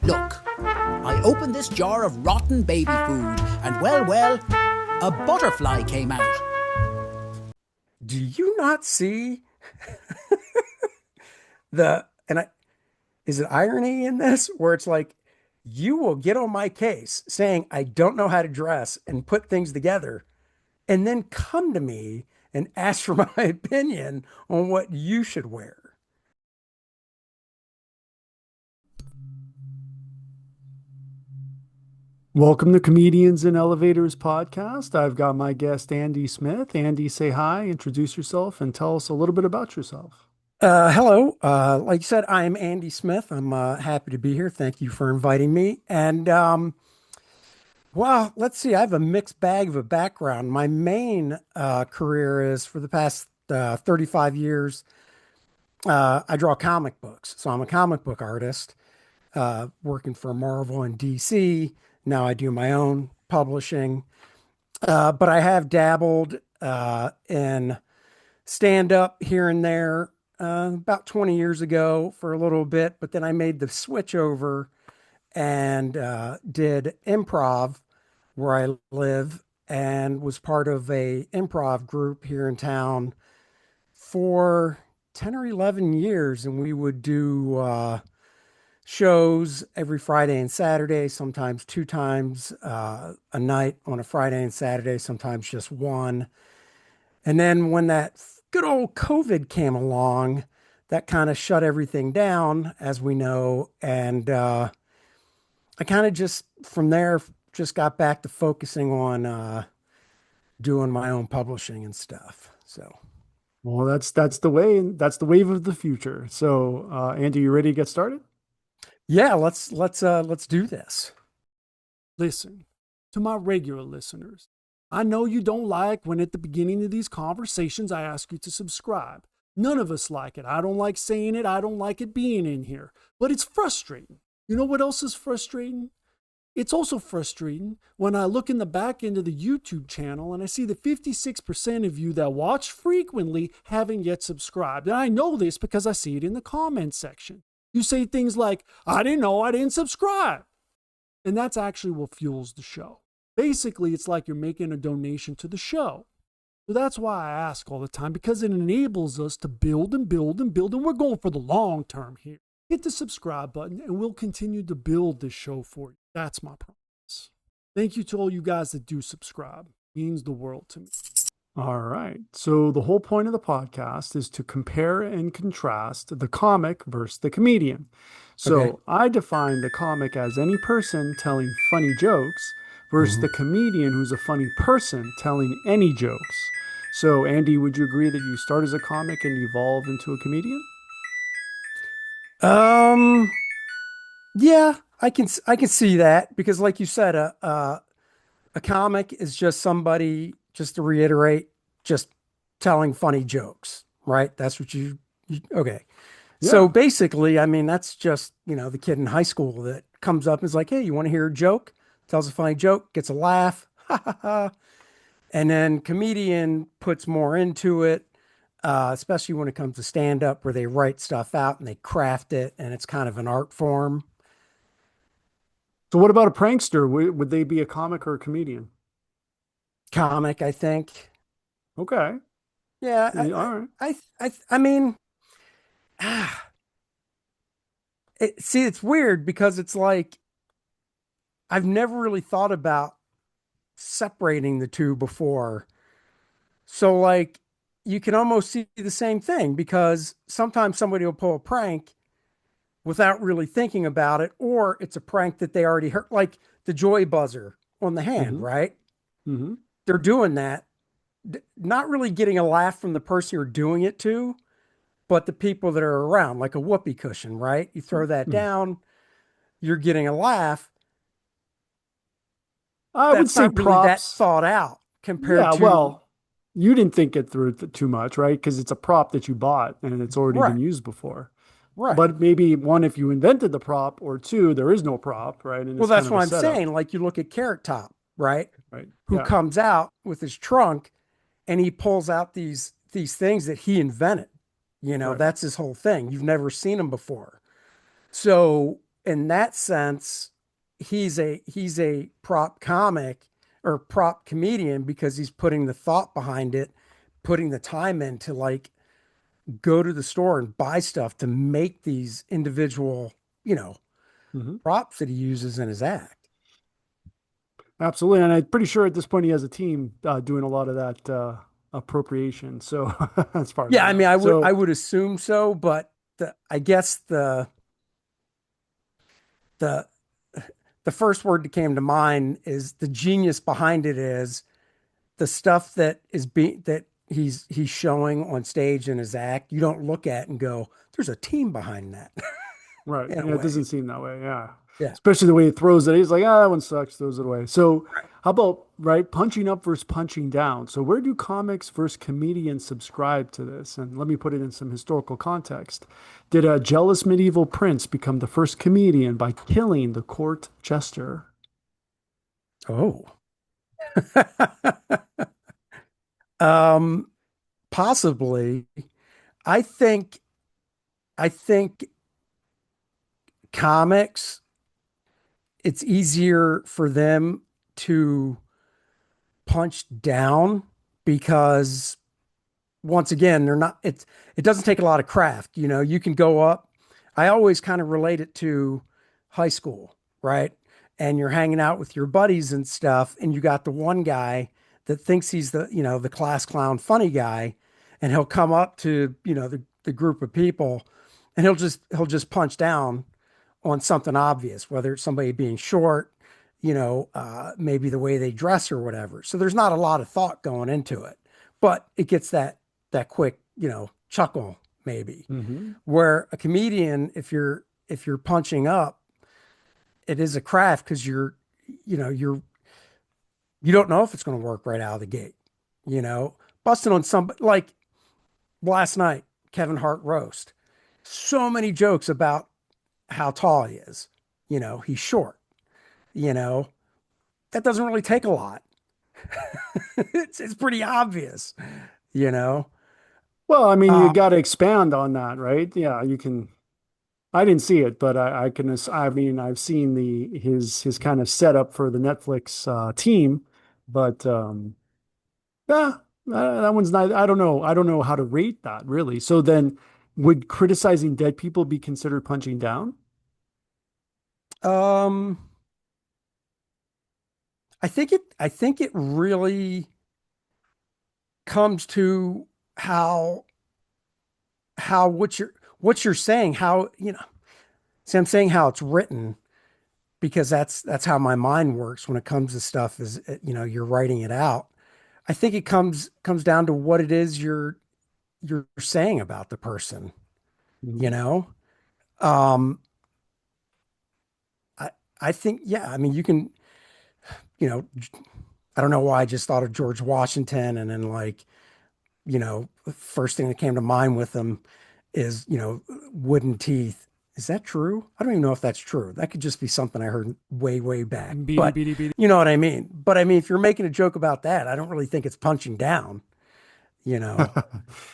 Look, I opened this jar of rotten baby food, and well, a butterfly came out. Do you not see the and I is it irony in this where it's like you will get on my case saying I don't know how to dress and put things together and then come to me and ask for my opinion on what you should wear. Welcome to Comedians in Elevators podcast. I've got my guest, Andy Smith. Andy, say hi, introduce yourself, and tell us a little bit about yourself. Hello. Like you said, I'm Andy Smith. I'm happy to be here. Thank you for inviting me. And well, let's see. I have a mixed bag of a background. My main career is for the past 35 years. I draw comic books, so I'm a comic book artist, working for Marvel and DC. Now I do my own publishing, but I have dabbled in stand up here and there about 20 years ago for a little bit, but then I made the switch over and did improv where I live and was part of a improv group here in town for 10 or 11 years. And we would do shows every Friday and Saturday, sometimes two times a night on a Friday and Saturday, sometimes just one. And then when that good old COVID came along, that kind of shut everything down, as we know. And I kind of just from there just got back to focusing on doing my own publishing and stuff. So Well, that's the way, that's the wave of the future. So, Andy, you ready to get started? yeah, let's do this. Listen, to my regular listeners, I know you don't like when at the beginning of these conversations I ask you to subscribe. None of us like it. I don't like saying it. I don't like it being in here. But it's frustrating. You know what else is frustrating? It's also frustrating when I look in the back end of the YouTube channel and I see that 56% of you that watch frequently haven't yet subscribed. And I know this because I see it in the comments section. You say things like, I didn't know I didn't subscribe. And that's actually what fuels the show. Basically, it's like you're making a donation to the show. So that's why I ask all the time, because it enables us to build and build and build. And we're going for the long term here. Hit the subscribe button and we'll continue to build this show for you. That's my promise. Thank you to all you guys that do subscribe. It means the world to me. All right. So the whole point of the podcast is to compare and contrast the comic versus the comedian. So Okay. I define the comic as any person telling funny jokes versus Mhm. the comedian who's a funny person telling any jokes. So Andy, would you agree that you start as a comic and evolve into a comedian? Um, yeah, I can see that because, like you said, a comic is just somebody, just to reiterate, just telling funny jokes, right? That's what you okay. So Yeah. basically, I mean, that's just, the kid in high school that comes up and is like, hey, you want to hear a joke? Tells a funny joke, gets a laugh. Ha ha ha. And then comedian puts more into it, especially when it comes to stand up where they write stuff out and they craft it and it's kind of an art form. So what about a prankster? Would they be a comic or a comedian? Comic, I think. Okay. Yeah, Yeah, all right. I mean, see, it's weird because it's like I've never really thought about separating the two before. So, like, you can almost see the same thing because sometimes somebody will pull a prank without really thinking about it, or it's a prank that they already heard, like the joy buzzer on the hand, Mm-hmm. right? Mm-hmm. They're doing that, not really getting a laugh from the person you're doing it to, but the people that are around, like a whoopee cushion, right? You throw that Mm. down, you're getting a laugh. I would That's say not really that props. thought out compared Yeah, to, well, you didn't think it through too much, right? Because it's a prop that you bought and it's already been right, used before. right. But maybe one, if you invented the prop, or two, there is no prop, right? And Well, it's kind that's of a what I'm setup, saying. Like you look at Carrot Top, right? right? Who Yeah, comes out with his trunk and he pulls out these things that he invented. right. That's his whole thing. You've never seen him before. So in that sense, he's a prop comic or prop comedian because he's putting the thought behind it, putting the time in to like go to the store and buy stuff to make these individual, you know, Hmm. props that he uses in his act. Absolutely. And I'm pretty sure at this point he has a team doing a lot of that appropriation. So as far as Yeah, I I mean, know. I So, would assume so, but I guess the the first word that came to mind is the genius behind it is the stuff that is being that he's showing on stage in his act. You don't look at and go, "There's a team behind that." right. In a Yeah, it way, doesn't seem that way. Yeah. yeah. Especially the way he throws it. He's like, ah, that one sucks, throws it away. So, Right. how about, right, punching up versus punching down? So, where do comics versus comedians subscribe to this? And let me put it in some historical context. Did a jealous medieval prince become the first comedian by killing the court jester? Oh, um, possibly. I think I think comics. It's easier for them to punch down because once again, they're not, it doesn't take a lot of craft. You know, you can go up. I always kind of relate it to high school, right? And you're hanging out with your buddies and stuff, and you got the one guy that thinks he's the, the class clown funny guy, and he'll come up to, the group of people and he'll just punch down on something obvious, whether it's somebody being short, maybe the way they dress or whatever. So there's not a lot of thought going into it, but it gets that quick, chuckle maybe. Hmm. Where a comedian, if you're punching up, it is a craft because you don't know if it's going to work right out of the gate. You know, busting on somebody like last night, Kevin Hart roast. So many jokes about how tall he is. He's short. You know, that doesn't really take a lot. It's pretty obvious. You know, Well, I mean, you uh, got to expand on that, right? Yeah, you can. I didn't see it, but I can. I mean, I've seen his kind of setup for the Netflix team, but yeah, that one's not. I don't know. I don't know how to rate that really. So then, would criticizing dead people be considered punching down? um, I think it really comes to how what you're saying, how, see, I'm saying how it's written because that's how my mind works when it comes to stuff is, you're writing it out. I think it comes down to what it is you're saying about the person, you Mhm. know? Um, I I think, yeah, I mean, you can, you know, I don't know why I just thought of George Washington and then like, the first thing that came to mind with him is, wooden teeth. Is that true? I don't even know if that's true. That could just be something I heard way, way back. Beady, But beady, beady. you know what I mean? But I mean, if you're making a joke about that, I don't really think it's punching down, you know,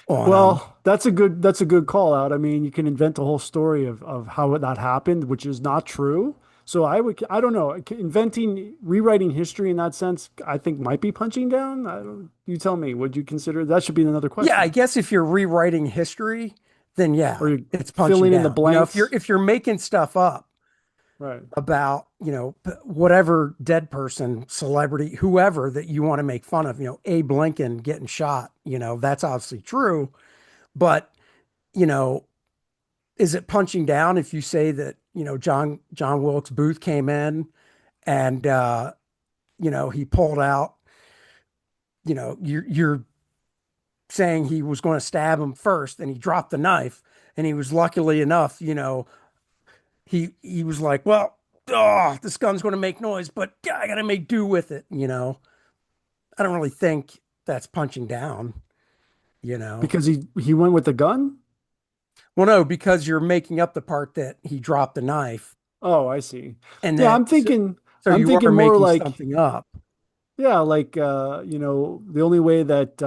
on them. Well, that's a good call out. I mean, you can invent a whole story of how that happened, which is not true. So I don't know, inventing, rewriting history in that sense, I think might be punching down. I don't, you tell me, would you consider that should be another Yeah, I question? guess if you're rewriting history, then Or yeah, you're it's punching filling in the down. If you're blanks? if you're making stuff up Right. about, whatever dead person, celebrity, whoever that you want to make fun of, Abe Lincoln getting shot, that's obviously true. But, you know, is it punching down if you say that, John Wilkes Booth came in and he pulled out, you're saying he was going to stab him first and he dropped the knife and he was luckily enough, he was like, well, oh, this gun's going to make noise, but I got to make do with it. I don't really think that's punching down, you know. Because he went with the gun? Well, no, because you're making up the part that he dropped the knife Oh, I see. and Yeah, that so I'm you are thinking more making like, something up. Yeah, like the only way that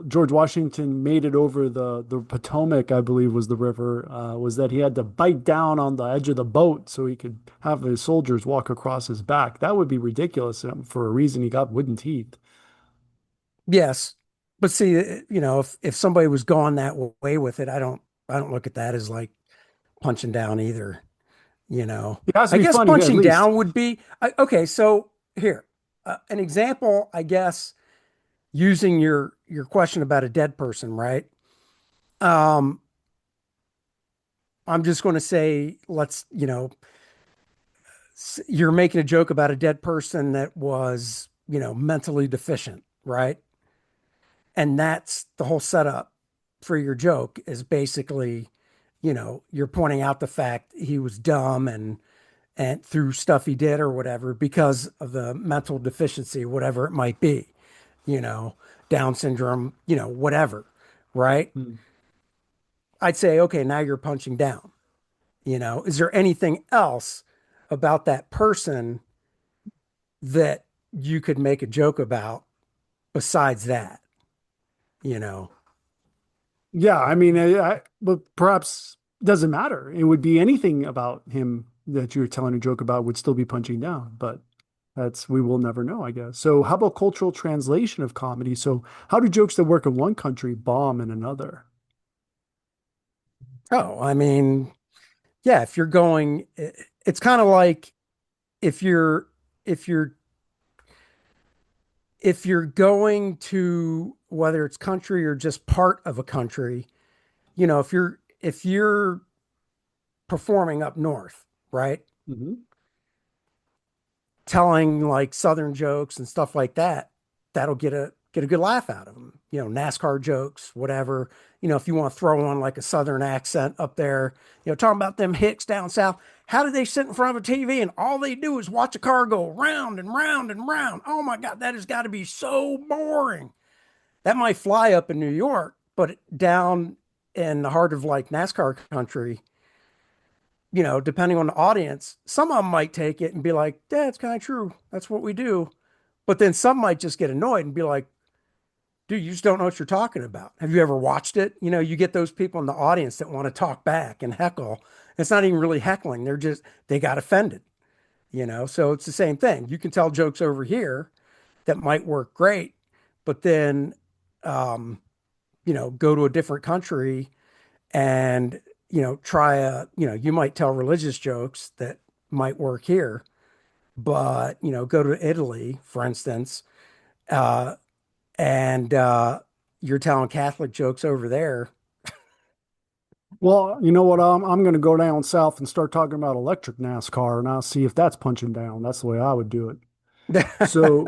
George Washington made it over the Potomac, I believe was the river, was that he had to bite down on the edge of the boat so he could have his soldiers walk across his back. That would be ridiculous for a reason he got wooden teeth. Yes. But see, if somebody was going that way with it, I don't look at that as like punching down either, you know. It has to I be guess funny at punching least. down would be okay, so here, an example, I guess, using your question about a dead person, right? Um, I'm just going to say, you're making a joke about a dead person that was, mentally deficient, right? And that's the whole setup for your joke is basically, you're pointing out the fact he was dumb and through stuff he did or whatever because of the mental deficiency, whatever it might be, you know, Down syndrome, whatever, right? Hmm. I'd say, okay, now you're punching down. Is there anything else about that person that you could make a joke about besides that? You know, Yeah, I mean, but perhaps it doesn't matter. It would be anything about him that you're telling a joke about would still be punching down, but we will never know, I guess. So, how about cultural translation of comedy? So, how do jokes that work in one country bomb in another? oh, I mean, yeah, if you're going, it's kind of like if you're, if you're, if you're going to whether it's country or just part of a country, if you're performing up north, right? Hmm. Telling like southern jokes and stuff like that, that'll get a good laugh out of them. NASCAR jokes, whatever. If you want to throw on like a southern accent up there, talking about them hicks down south. How do they sit in front of a TV and all they do is watch a car go round and round and round? Oh my God, that has got to be so boring. That might fly up in New York, but down in the heart of like NASCAR country, depending on the audience, some of them might take it and be like, yeah, it's kind of true. That's what we do. But then some might just get annoyed and be like, dude, you just don't know what you're talking about. Have you ever watched it? You get those people in the audience that want to talk back and heckle. It's not even really heckling. They got offended. So it's the same thing. You can tell jokes over here that might work great, but then, um, go to a different country and, you might tell religious jokes that might work here, but, go to Italy, for instance, uh, and you're telling Catholic jokes over there. Well, you know what? I'm going to go down south and start talking about electric NASCAR, and I'll see if that's punching down. That's the way I would do it. So,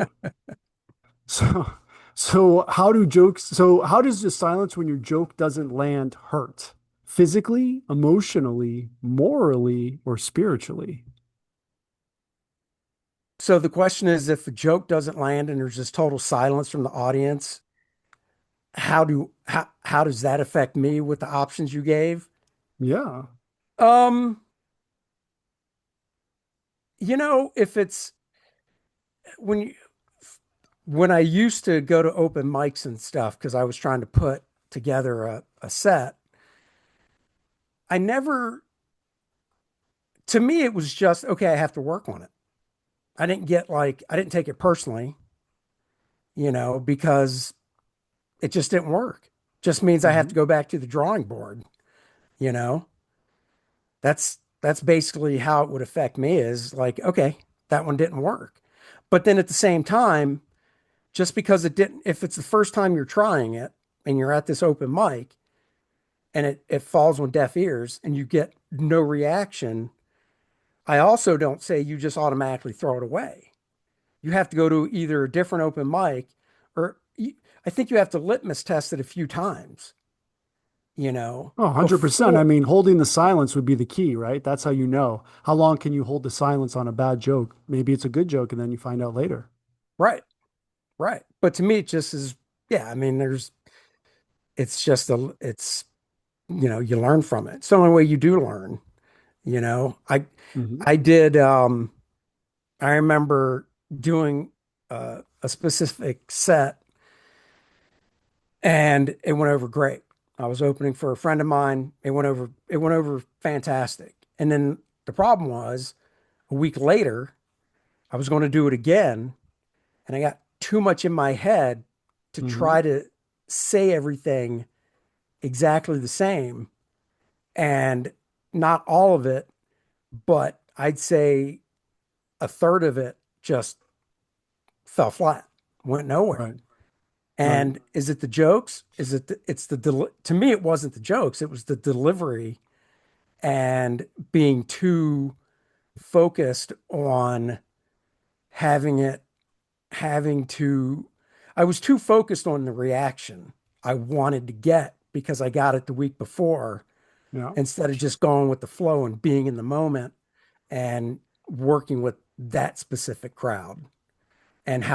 so, so how does the silence when your joke doesn't land hurt? Physically, emotionally, morally, or spiritually? So the question is, if a joke doesn't land and there's just total silence from the audience, how does that affect me with the options you gave? Yeah. Um, if it's when you, when I used to go to open mics and stuff because I was trying to put together a set, I never, to me, it was just, okay, I have to work on it. I didn't take it personally, because it just didn't work. Just means I have to Hmm. go back to the drawing board, you know? That's basically how it would affect me is like, okay, that one didn't work. But then at the same time, just because it didn't, if it's the first time you're trying it and you're at this open mic and it falls on deaf ears and you get no reaction, I also don't say you just automatically throw it away. You have to go to either a different open mic or I think you have to litmus test it a few times, Oh, 100%. I before. mean, holding the silence would be the key, right? That's how you know. How long can you hold the silence on a bad joke? Maybe it's a good joke and then you find out later. Right, right. But to me, it just is, yeah, I mean, you learn from it. It's the only way you do learn, you know. I Hmm. I did I remember doing a a specific set, and it went over great. I was opening for a friend of mine. It went over fantastic. And then the problem was a week later, I was going to do it again, and I got too much in my head to Hmm. try to say everything exactly the same, and not all of it, but I'd say a third of it just fell flat, went nowhere. Right. Right. And is it the jokes? Is it it's to me it wasn't the jokes, it was the delivery and being too focused on having it having to I was too focused on the reaction I wanted to get because I got it the week before Yeah. instead of just going with the flow and being in the moment and working with that specific crowd and That's,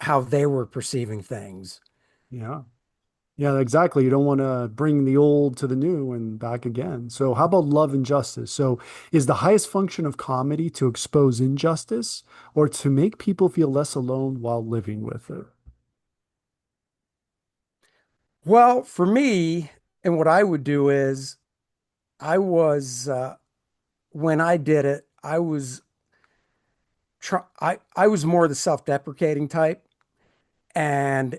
how they were perceiving things. yeah. Yeah, exactly. You don't want to bring the old to the new and back again. So, how about love and justice? So, is the highest function of comedy to expose injustice or to make people feel less alone while living with it? Well, for me, and what I would do is I was when I did it, I was more the self-deprecating type, and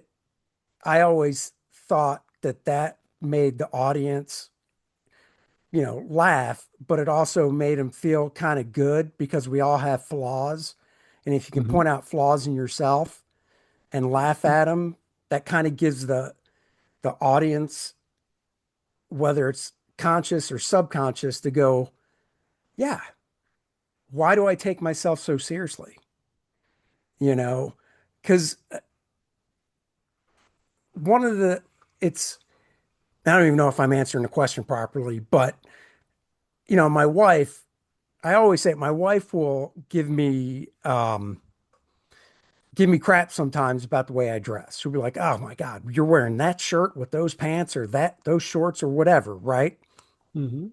I always thought that that made the audience, laugh, but it also made them feel kind of good because we all have flaws. And if you can Hmm. point out flaws in yourself and laugh at them, that kind of gives the audience, whether it's conscious or subconscious, to go, yeah, why do I take myself so seriously? You know, because one of the, it's, I don't even know if I'm answering the question properly, but, my wife, I always say my wife will give me crap sometimes about the way I dress. She'll be like, "Oh my God, you're wearing that shirt with those pants or those shorts or whatever, right?" Hmm.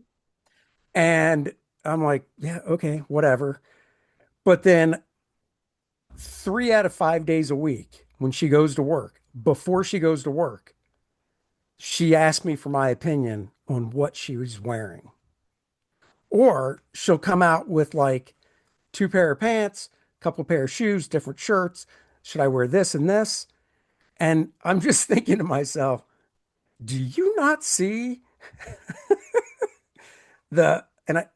And I'm like, "Yeah, okay, whatever." But then 3 out of 5 days a week when she goes to work, before she goes to work, she asks me for my opinion on what she was wearing. Or she'll come out with like two pair of pants, a couple pair of shoes, different shirts. Should I wear this and this? And I'm just thinking to myself, do you not see and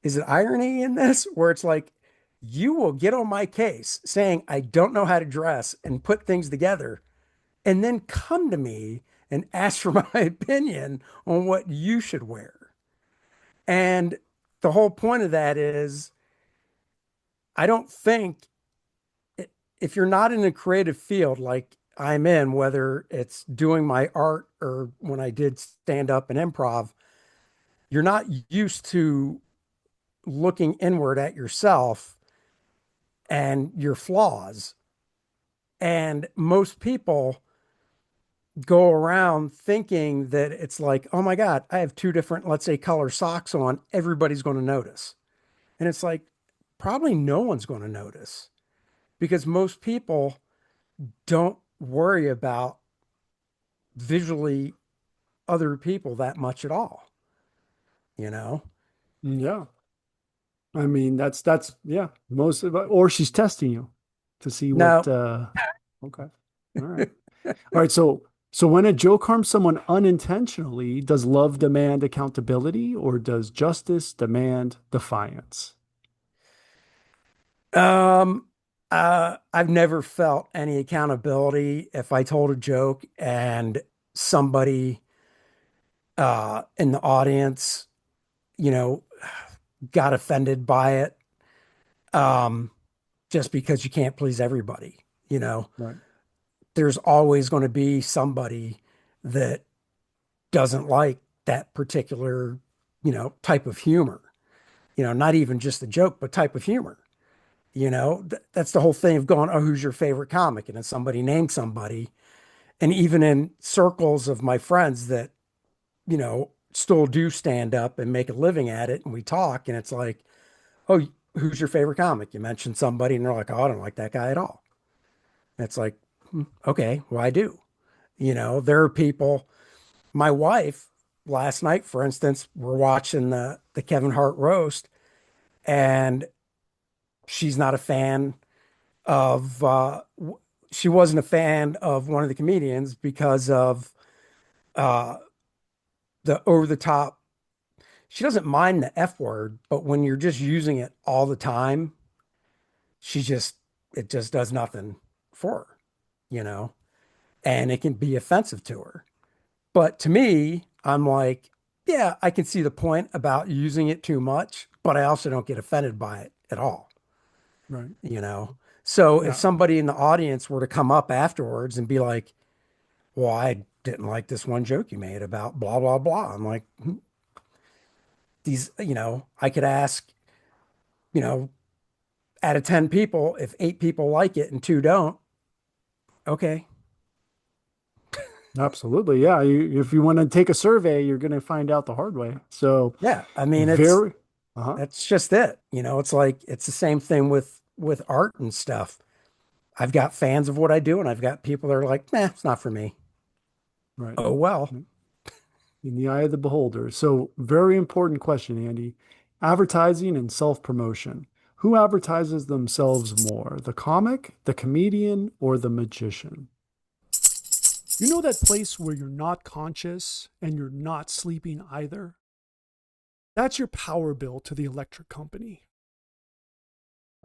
is it irony in this where it's like, you will get on my case saying I don't know how to dress and put things together and then come to me and ask for my opinion on what you should wear. And the whole point of that is, I don't think if you're not in a creative field like I'm in, whether it's doing my art or when I did stand up and improv, you're not used to looking inward at yourself and your flaws. And most people go around thinking that it's like, oh my God, I have two different, let's say, color socks on. Everybody's going to notice. And it's like, probably no one's going to notice because most people don't worry about visually other people that much at all, you know? Yeah. I mean, that's, yeah, most of it, or she's testing you to see what, Now, okay. All right. All right. So when a joke harms someone unintentionally, does love demand accountability or does justice demand defiance? um, I've never felt any accountability if I told a joke and somebody in the audience, you know, got offended by it, um, just because you can't please everybody. You know, Right. there's always going to be somebody that doesn't like that particular, type of humor. Not even just the joke, but type of humor. That's the whole thing of going, oh, who's your favorite comic? And then somebody named somebody. And even in circles of my friends that, still do stand up and make a living at it, and we talk, and it's like, oh, who's your favorite comic? You mentioned somebody, and they're like, oh, I don't like that guy at all. It's like, okay, well, I do. There are people, my wife last night, for instance, we're watching the Kevin Hart roast, and she's not a fan of, she wasn't a fan of one of the comedians because of uh, the over the top. She doesn't mind the F word, but when you're just using it all the time, she just, it just does nothing for her, you know, and it can be offensive to her. But to me, I'm like, yeah, I can see the point about using it too much, but I also don't get offended by it at all, Right. you know? So if Yeah. somebody in the audience were to come up afterwards and be like, well, I didn't like this one joke you made about blah, blah, blah. I'm like, I could ask, you know, out of 10 people, if 8 people like it and two don't, okay. Absolutely. Yeah. If you want to take a survey, you're going to find out the hard way. So Yeah. I mean, very, uh-huh. that's just it. It's like, it's the same thing with art and stuff. I've got fans of what I do, and I've got people that are like, nah, it's not for me. Right. Oh, well. In the eye of the beholder. So very important question, Andy. Advertising and self-promotion. Who advertises themselves more, the comic, the comedian, or the magician? You know that place where you're not conscious and you're not sleeping either? That's your power bill to the electric company.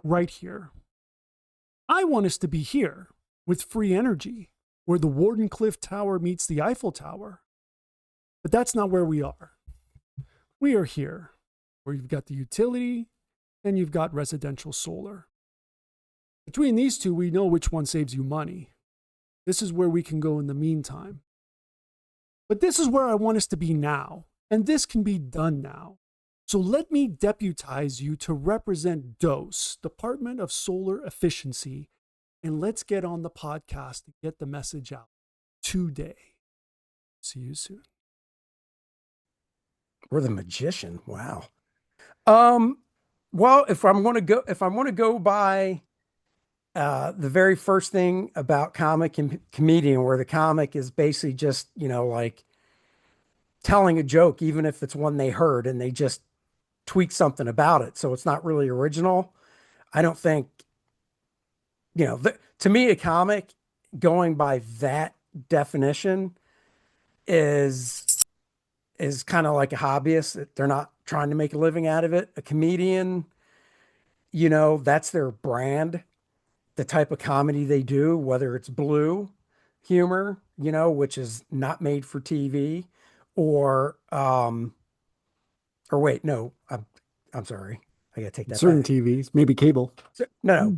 Right here. I want us to be here with free energy, where the Wardenclyffe Tower meets the Eiffel Tower. But that's not where we are. We are here, where you've got the utility and you've got residential solar. Between these two, we know which one saves you money. This is where we can go in the meantime. But this is where I want us to be now, and this can be done now. So let me deputize you to represent DOSE, Department of Solar Efficiency, and let's get on the podcast to get the message out today. See you soon. We're the magician. Wow. Um, well, if I'm going to go by the very first thing about comic and comedian, where the comic is basically just, like telling a joke, even if it's one they heard and they just tweak something about it. So it's not really original. I don't think, to me, a comic going by that definition is kind of like a hobbyist. They're not trying to make a living out of it. A comedian, that's their brand, the type of comedy they do, whether it's blue humor, which is not made for TV, or wait, no, I'm sorry. I gotta take that Certain back. TVs, maybe cable. No,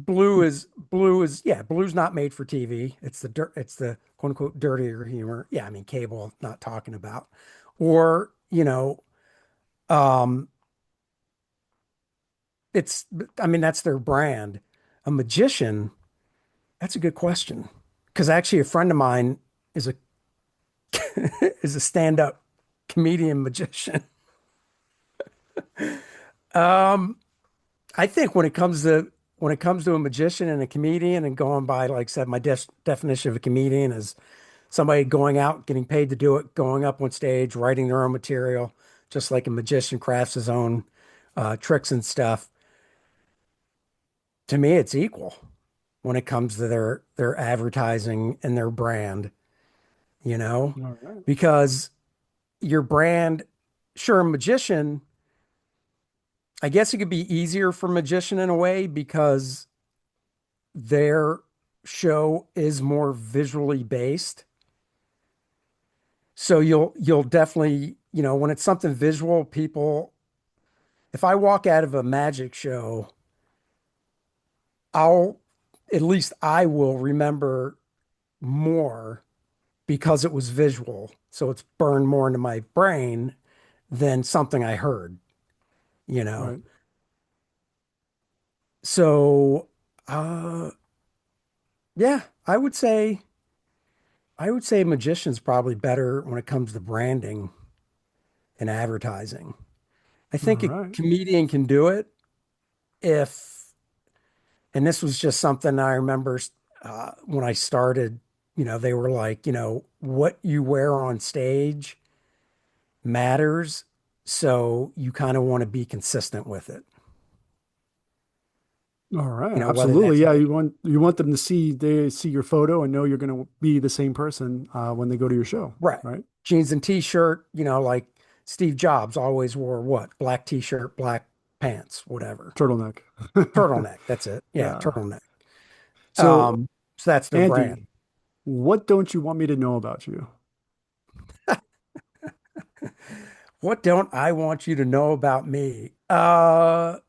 yeah, blue's not made for TV. It's the quote unquote dirtier humor. Yeah, I mean cable, not talking about. Or, um, it's I mean, that's their brand. A magician, that's a good question. Because actually a friend of mine is a is a stand-up comedian magician. Um, I think when it comes to a magician and a comedian and going by, like I said, my definition of a comedian is somebody going out, getting paid to do it, going up on stage, writing their own material, just like a magician crafts his own tricks and stuff. To me, it's equal when it comes to their advertising and their brand, you know, All right. because your brand, sure, a magician, I guess it could be easier for a magician in a way because their show is more visually based. So you'll definitely, when it's something visual, people, if I walk out of a magic show, I'll at least I will remember more because it was visual. So it's burned more into my brain than something I heard, you know. Right. So uh yeah, I would say magician's probably better when it comes to branding and advertising. I All think a right. comedian can do it if, and this was just something I remember. when I started, they were like, what you wear on stage matters. So you kind of want to be consistent with it, All right, whether absolutely. that's Yeah, you want them to see your photo and know you're going to be the same person when they go to your show, right. right? Jeans and t-shirt, like Steve Jobs always wore what? Black t-shirt, black pants, whatever. Turtleneck. Turtleneck. That's it. Yeah, Yeah. turtleneck. So, So that's their brand. Andy, what don't you want me to know about you? What don't I want you to know about me? God,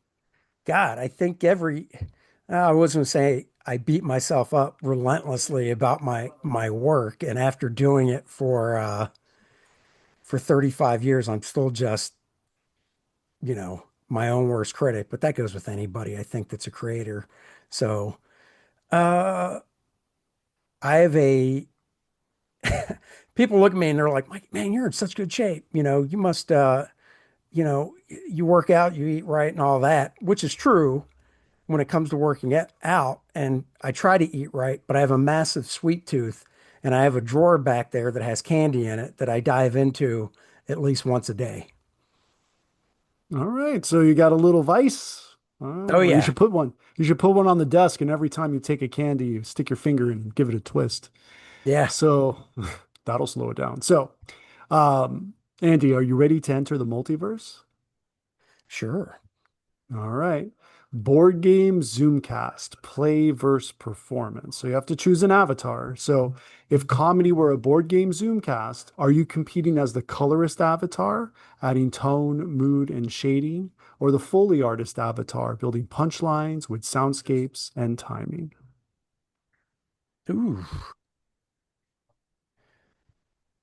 I think I was going to say I beat myself up relentlessly about my work, and after doing it for 35 years, I'm still just, my own worst critic. But that goes with anybody, I think, that's a creator. So, uh, I have a people look at me and they're like, "Mike, man, you're in such good shape. You must, you work out, you eat right, and all that," which is true when it comes to working out. And I try to eat right, but I have a massive sweet tooth and I have a drawer back there that has candy in it that I dive into at least once a day. All right, so you got a little vice. Oh Well, you yeah. should put one. You should put one on the desk, and every time you take a candy, you stick your finger in and give it a twist. Yeah, So that'll slow it down. So, um, Andy, are you ready to enter the multiverse? sure. All right. Board game Zoomcast, play versus performance. So you have to choose an avatar. So if comedy were a board game Zoomcast, are you competing as the colorist avatar, adding tone, mood, and shading, or the Foley artist avatar, building punchlines with soundscapes and timing? Ooh,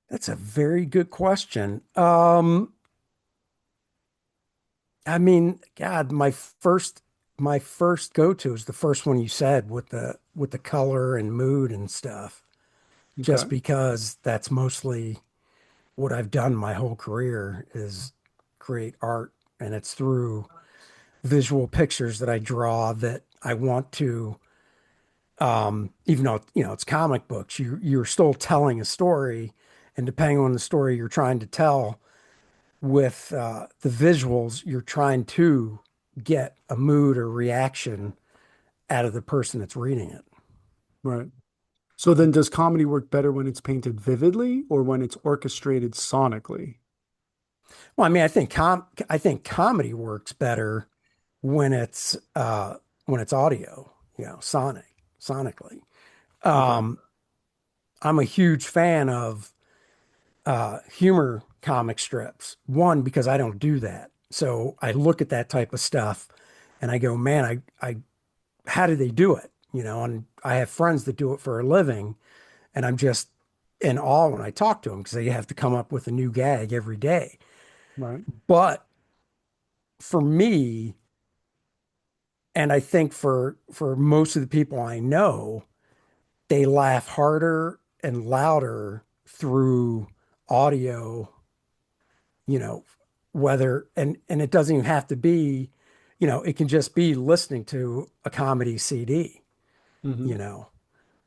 that's a very good question. I mean, God, my first go-to is the first one you said with the color and mood and stuff, just Okay. because that's mostly what I've done my whole career is create art, and it's through visual pictures that I draw that I want to, even though, it's comic books, you're still telling a story, and depending on the story you're trying to tell with the visuals, you're trying to get a mood or reaction out of the person that's reading it. Right. So then does comedy work better when it's painted vividly or when it's orchestrated sonically? Well, I mean, I think comedy works better when it's audio, sonically. Okay. Um, I'm a huge fan of humor comic strips. One, because I don't do that. So I look at that type of stuff and I go, man, how do they do it? And I have friends that do it for a living, and I'm just in awe when I talk to them because they have to come up with a new gag every day. Right. But for me, and I think for most of the people I know, they laugh harder and louder through audio, you know, whether and it doesn't even have to be, it can just be listening to a comedy CD, Hmm. you know,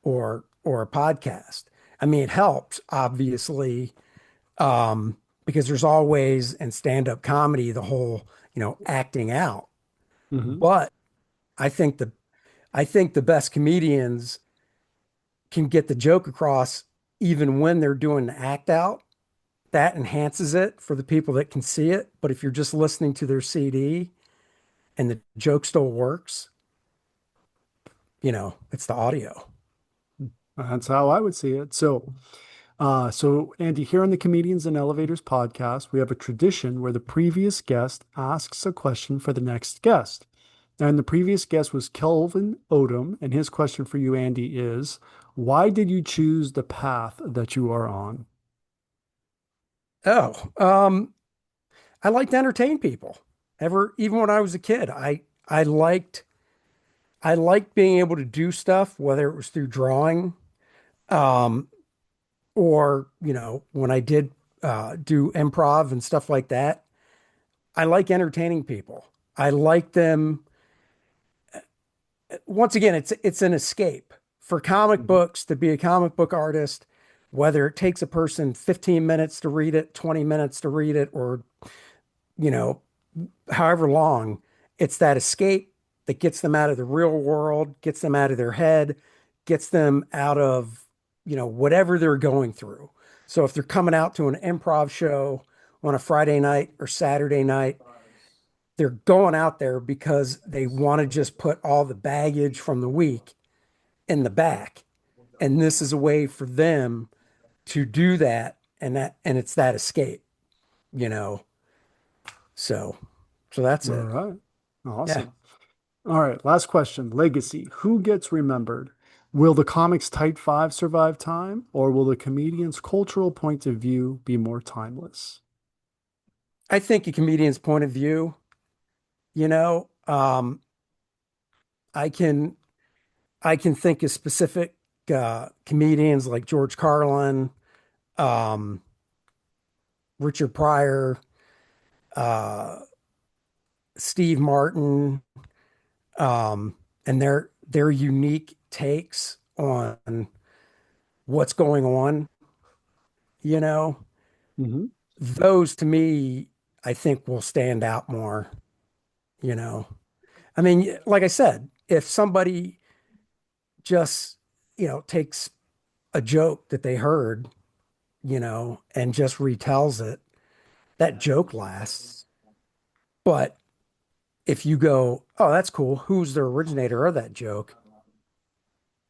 or a podcast. I mean, it helps obviously, because there's always in stand-up comedy the whole, acting out. Hmm. But I think the I think the best comedians can get the joke across even when they're doing the act out. That enhances it for the people that can see it. But if you're just listening to their CD and the joke still works, it's the audio. That's how I would see it. So Andy, here on the Comedians and Elevators podcast, we have a tradition where the previous guest asks a question for the next guest. And the previous guest was Kelvin Odom, and his question for you, Andy, is why did you choose the path that you are on? Oh, I like to entertain people. Even when I was a kid, I liked being able to do stuff, whether it was through drawing, um, or when I did do improv and stuff like that. I like entertaining people. I like them. Once again, it's an escape for comic books to be a comic book artist, whether it takes a person 15 minutes to read it, 20 minutes to read it, or, you know, however long, it's that escape that gets them out of the real world, gets them out of their head, gets them out of, whatever they're going through. So if they're coming out to an improv show on a Friday night or Saturday night, they're going out there because they want to just put all the baggage from the week in the back. And this is a way for them to do that. And it's that escape, you know. So that's All it. right. Yeah. Awesome. All right. Last question. Legacy. Who gets remembered? Will the comic's tight five survive time, or will the comedian's cultural point of view be more timeless? I think a comedian's point of view, you know, I can I can think of specific comedians like George Carlin, um, Richard Pryor, uh, Steve Martin, and their unique takes on what's going on. You know, Hmm. those to me, I think will stand out more. You know, I mean, like I said, if somebody just takes a joke that they heard, and just retells it, that joke lasts. But if you go, oh, that's cool, who's the originator of that joke?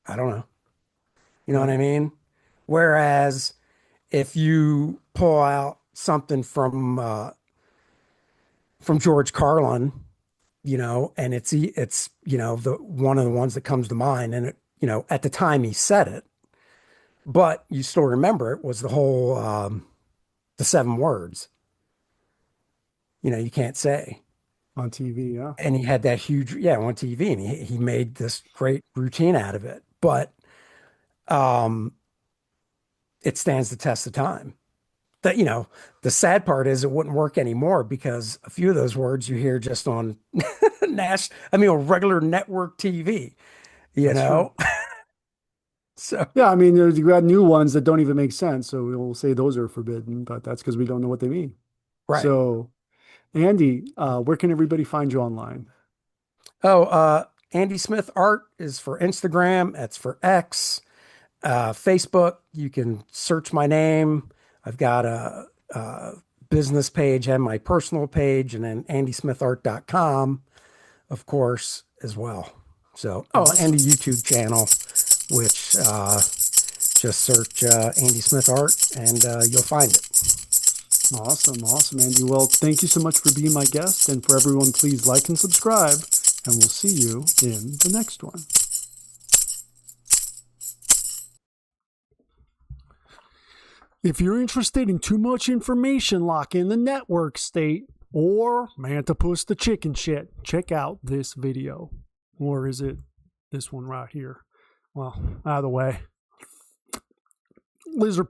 I don't know. You know what Right. I mean? Whereas if you pull out something from George Carlin, and it's the one of the ones that comes to mind, and at the time he said it, but you still remember it was the whole the 7 words. You can't say. On TV, yeah. And he had that huge, yeah, on TV, and he made this great routine out of it. But um, it stands the test of time. That the sad part is it wouldn't work anymore because a few of those words you hear just on on regular network TV. You That's true. know, so Yeah, I mean, you got new ones that don't even make sense, so we'll say those are forbidden, but that's because we don't know what they mean. right. So, Andy, where can everybody find you online? Oh, Andy Smith Art is for Instagram. That's for X. Facebook, you can search my name. I've got a business page and my personal page, and then andysmithart.com, of course, as well. So, and Awesome. the YouTube channel, which just search Andy Smith Art and you'll find it. Awesome. Awesome, Andy. Well, thank you so much for being my guest. And for everyone, please like and subscribe, and we'll see you in the next one. If you're interested in too much information like in the network state or Mantipus the chicken shit, check out this video. Or is it this one right here? Well, either way. Lizard.